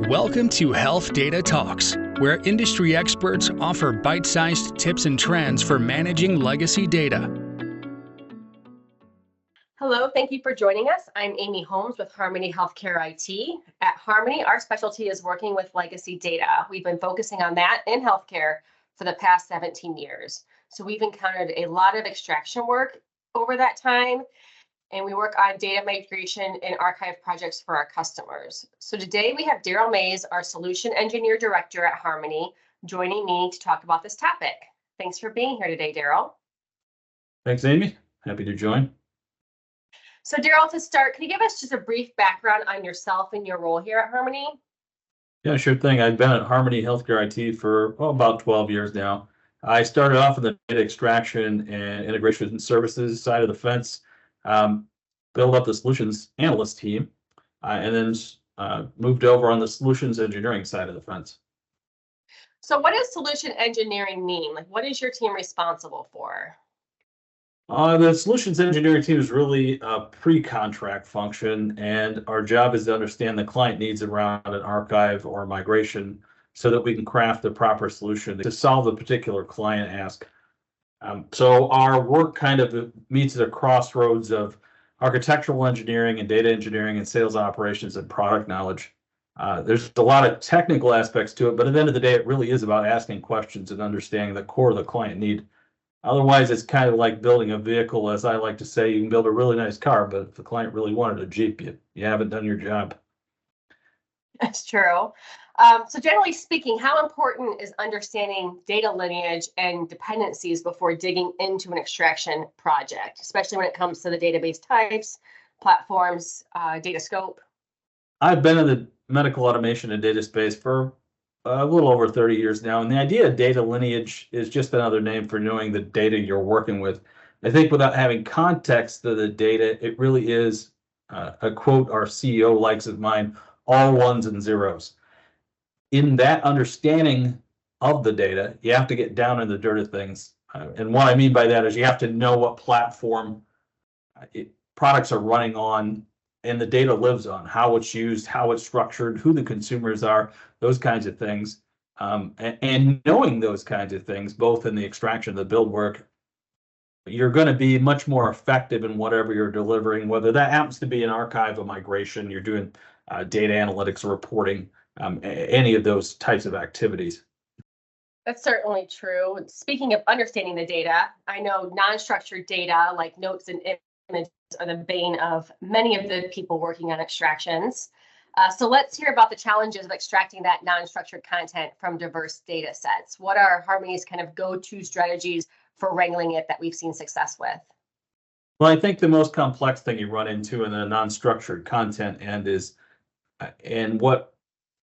Welcome to Health Data Talks, where industry experts offer bite-sized tips and trends for managing legacy data. Hello, thank you for joining us. I'm Amy Holmes with Harmony Healthcare IT. At Harmony, our specialty is working with legacy data. We've been focusing on that in healthcare for the past 17 years. So we've encountered a lot of extraction work over that time, and we work on data migration and archive projects for our customers. So today we have Daryl Mays, our Solution Engineer Director at Harmony, joining me to talk about this topic. Thanks for being here today, Daryl. Thanks, Amy. Happy to join. So Daryl, to start, can you give us just a brief background on yourself and your role here at Harmony? Yeah, sure thing. I've been at Harmony Healthcare IT for about 12 years now. I started off in the data extraction and integration services side of the fence, built up the solutions analyst team, and then moved over on the solutions engineering side of the fence. So what does solution engineering mean? Like, what is your team responsible for? The solutions engineering team is really a pre-contract function, and our job is to understand the client needs around an archive or migration so that we can craft the proper solution to solve a particular client ask. So our work kind of meets at a crossroads of architectural engineering and data engineering and sales operations and product knowledge. There's a lot of technical aspects to it, but at the end of the day, it really is about asking questions and understanding the core of the client need. Otherwise, it's kind of like building a vehicle. As I like to say, you can build a really nice car, but if the client really wanted a Jeep, you haven't done your job. That's true. So generally speaking, how important is understanding data lineage and dependencies before digging into an extraction project, especially when it comes to the database types, platforms, data scope? I've been in the medical automation and data space for a little over 30 years now, and the idea of data lineage is just another name for knowing the data you're working with. I think without having context to the data, it really is a quote our CEO likes of mine, all ones and zeros. In that understanding of the data, you have to get down in the dirt of things. And what I mean by that is you have to know what platform products are running on and the data lives on, how it's used, how it's structured, who the consumers are, those kinds of things. And knowing those kinds of things, both in the extraction and the build work, you're going to be much more effective in whatever you're delivering, whether that happens to be an archive, a migration, you're doing data analytics or reporting, any of those types of activities. That's certainly true. Speaking of understanding the data, I know non-structured data like notes and images are the bane of many of the people working on extractions. So let's hear about the challenges of extracting that non-structured content from diverse data sets. What are Harmony's kind of go-to strategies for wrangling it that we've seen success with? Well, I think the most complex thing you run into in the non-structured content end is, and what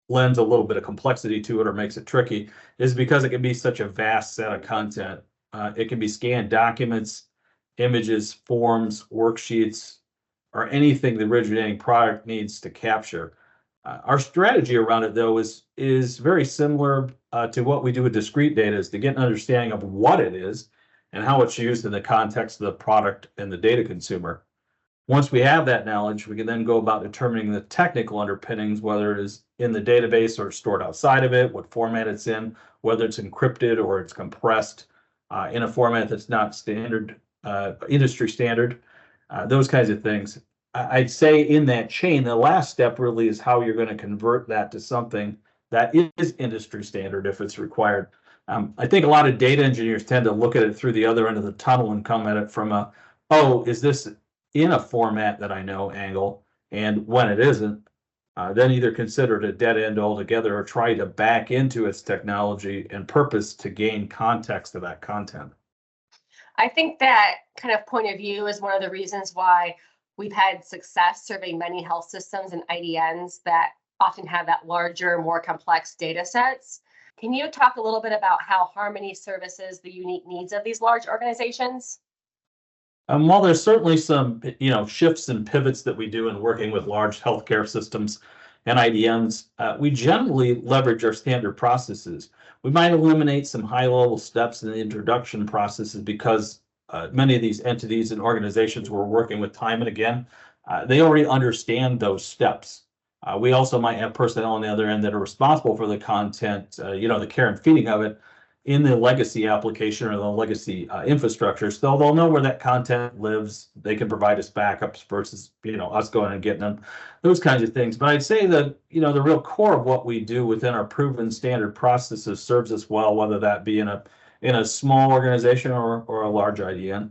lends a little bit of complexity to it or makes it tricky, is because it can be such a vast set of content. It can be scanned documents, images, forms, worksheets, or anything the originating product needs to capture. Our strategy around it, though, is very similar to what we do with discrete data, is to get an understanding of what it is and how it's used in the context of the product and the data consumer. Once we have that knowledge, we can then go about determining the technical underpinnings, whether it is in the database or stored outside of it, what format it's in, whether it's encrypted or it's compressed in a format that's not standard, industry standard, those kinds of things. I'd say in that chain, the last step really is how you're going to convert that to something that is industry standard if it's required. I think a lot of data engineers tend to look at it through the other end of the tunnel and come at it from a, oh, is this in a format that I know angle? And when it isn't, then either consider it a dead end altogether or try to back into its technology and purpose to gain context of that content. I think that kind of point of view is one of the reasons why we've had success serving many health systems and IDNs that often have that larger, more complex data sets. Can you talk a little bit about how Harmony services the unique needs of these large organizations? While there's certainly some, shifts and pivots that we do in working with large healthcare systems and IDNs, we generally leverage our standard processes. We might eliminate some high-level steps in the introduction processes because many of these entities and organizations we're working with time and again, they already understand those steps. We also might have personnel on the other end that are responsible for the content, the care and feeding of it in the legacy application or the legacy infrastructure. So they'll know where that content lives. They can provide us backups versus, us going and getting them, those kinds of things. But I'd say that, the real core of what we do within our proven standard processes serves us well, whether that be in a small organization or a large IDN.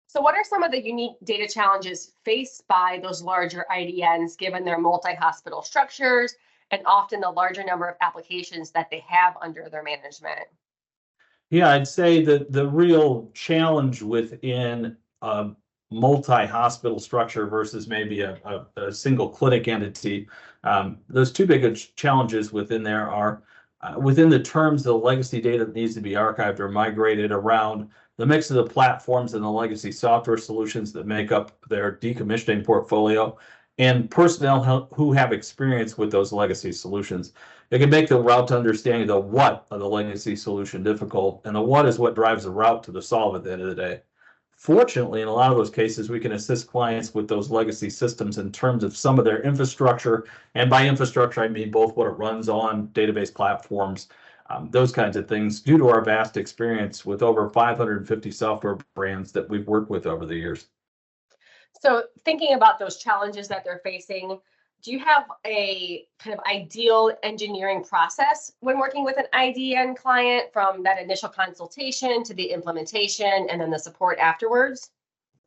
So what are some of the unique data challenges faced by those larger IDNs, given their multi-hospital structures and often the larger number of applications that they have under their management? Yeah, I'd say that the real challenge within a multi-hospital structure versus maybe a single clinic entity, those two big challenges within there are within the terms of the legacy data that needs to be archived or migrated around the mix of the platforms and the legacy software solutions that make up their decommissioning portfolio and personnel who have experience with those legacy solutions. It can make the route to understanding the what of the legacy solution difficult, and the what is what drives the route to the solve at the end of the day. Fortunately, in a lot of those cases, we can assist clients with those legacy systems in terms of some of their infrastructure. And by infrastructure, I mean both what it runs on, database platforms, those kinds of things, due to our vast experience with over 550 software brands that we've worked with over the years. So thinking about those challenges that they're facing, do you have a kind of ideal engineering process when working with an IDN client, from that initial consultation to the implementation and then the support afterwards?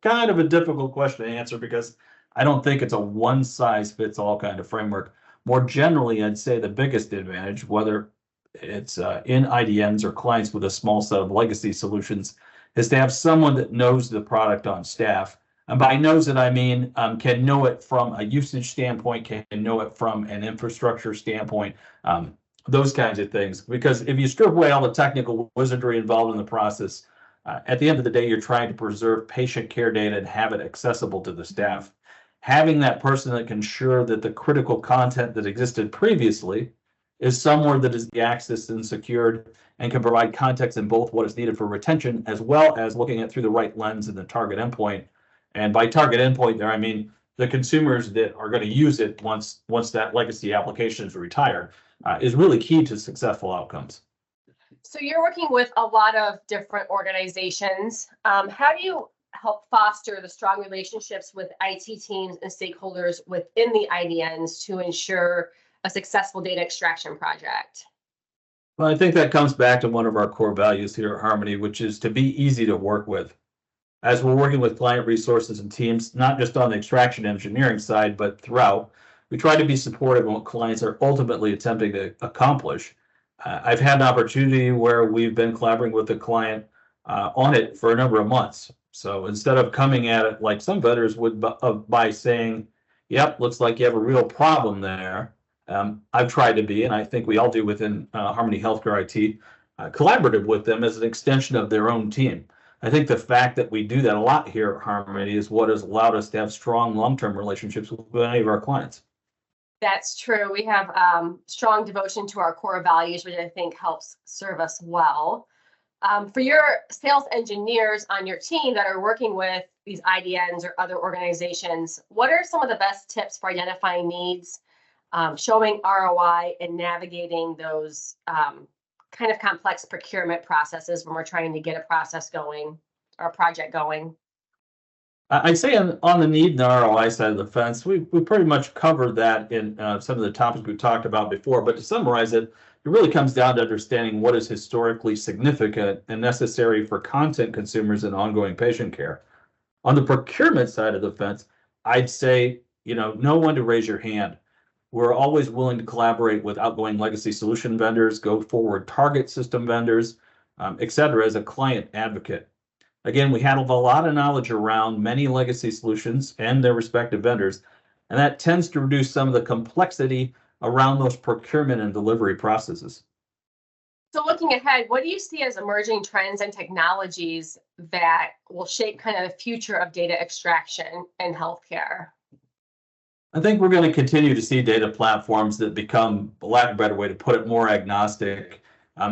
Kind of a difficult question to answer because I don't think it's a one size fits all kind of framework. More generally, I'd say the biggest advantage, whether it's in IDNs or clients with a small set of legacy solutions, is to have someone that knows the product on staff. And by knows it, I mean can know it from a usage standpoint, can know it from an infrastructure standpoint, those kinds of things. Because if you strip away all the technical wizardry involved in the process, at the end of the day, you're trying to preserve patient care data and have it accessible to the staff. Having that person that can ensure that the critical content that existed previously is somewhere that is accessed and secured and can provide context in both what is needed for retention, as well as looking at through the right lens and the target endpoint. And by target endpoint there, I mean the consumers that are going to use it once that legacy application is retired, is really key to successful outcomes. So you're working with a lot of different organizations. How do you help foster the strong relationships with IT teams and stakeholders within the IDNs to ensure a successful data extraction project? Well, I think that comes back to one of our core values here at Harmony, which is to be easy to work with. As we're working with client resources and teams, not just on the extraction engineering side, but throughout, we try to be supportive of what clients are ultimately attempting to accomplish. I've had an opportunity where we've been collaborating with the client on it for a number of months. So instead of coming at it like some vendors would by saying, yep, looks like you have a real problem there. I've tried to be, and I think we all do within Harmony Healthcare IT, collaborative with them as an extension of their own team. I think the fact that we do that a lot here at Harmony is what has allowed us to have strong long-term relationships with many of our clients. That's true. We have strong devotion to our core values, which I think helps serve us well. For your sales engineers on your team that are working with these IDNs or other organizations, what are some of the best tips for identifying needs, showing ROI, and navigating those kind of complex procurement processes when we're trying to get a process going or a project going? I'd say on the need and the ROI side of the fence, we pretty much covered that in some of the topics we talked about before. But to summarize it, it really comes down to understanding what is historically significant and necessary for content consumers and ongoing patient care. On the procurement side of the fence, I'd say, know when to raise your hand. We're always willing to collaborate with outgoing legacy solution vendors, go forward target system vendors, et cetera, as a client advocate. Again, we have a lot of knowledge around many legacy solutions and their respective vendors, and that tends to reduce some of the complexity around those procurement and delivery processes. So looking ahead, what do you see as emerging trends and technologies that will shape kind of the future of data extraction in healthcare? I think we're going to continue to see data platforms that become, for lack of a better way to put it, more agnostic.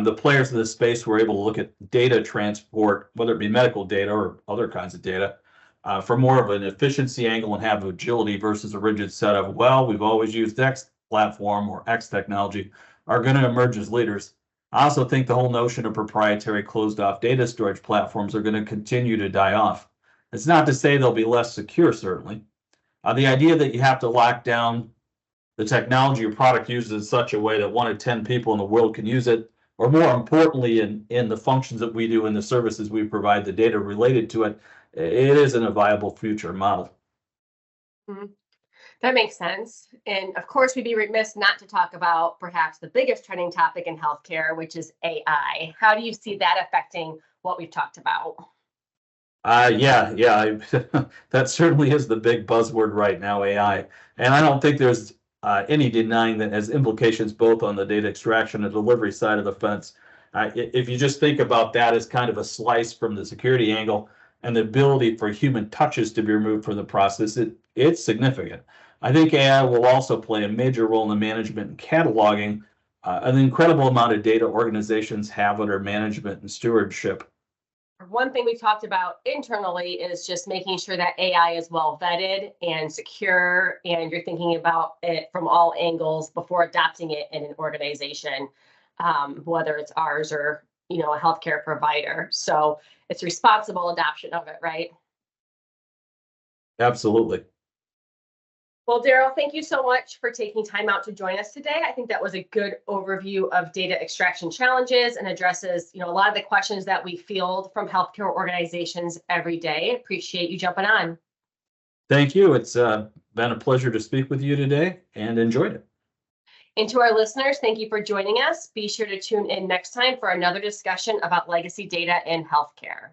The players in this space were able to look at data transport, whether it be medical data or other kinds of data, from more of an efficiency angle and have agility versus a rigid set of, well, we've always used X platform or X technology, are going to emerge as leaders. I also think the whole notion of proprietary closed-off data storage platforms are going to continue to die off. It's not to say they'll be less secure, certainly. The idea that you have to lock down the technology your product uses in such a way that 1 in 10 people in the world can use it, or more importantly, in the functions that we do and the services we provide, the data related to it, it isn't a viable future model. Mhm. That makes sense. And of course, we'd be remiss not to talk about perhaps the biggest trending topic in healthcare, which is AI. How do you see that affecting what we've talked about? Yeah, that certainly is the big buzzword right now, AI. And I don't think there's any denying that has implications both on the data extraction and delivery side of the fence. If you just think about that as kind of a slice from the security angle and the ability for human touches to be removed from the process, it's significant. I think AI will also play a major role in the management and cataloging an incredible amount of data organizations have under management and stewardship. One thing we've talked about internally is just making sure that AI is well vetted and secure, and you're thinking about it from all angles before adopting it in an organization, whether it's ours or a healthcare provider. So it's responsible adoption of it, right? Absolutely. Well, Daryl, thank you so much for taking time out to join us today. I think that was a good overview of data extraction challenges and addresses, a lot of the questions that we field from healthcare organizations every day. Appreciate you jumping on. Thank you. It's been a pleasure to speak with you today and enjoyed it. And to our listeners, thank you for joining us. Be sure to tune in next time for another discussion about legacy data in healthcare.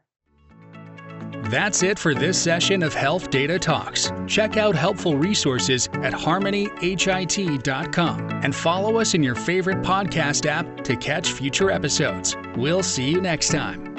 That's it for this session of Health Data Talks. Check out helpful resources at harmonyhit.com and follow us in your favorite podcast app to catch future episodes. We'll see you next time.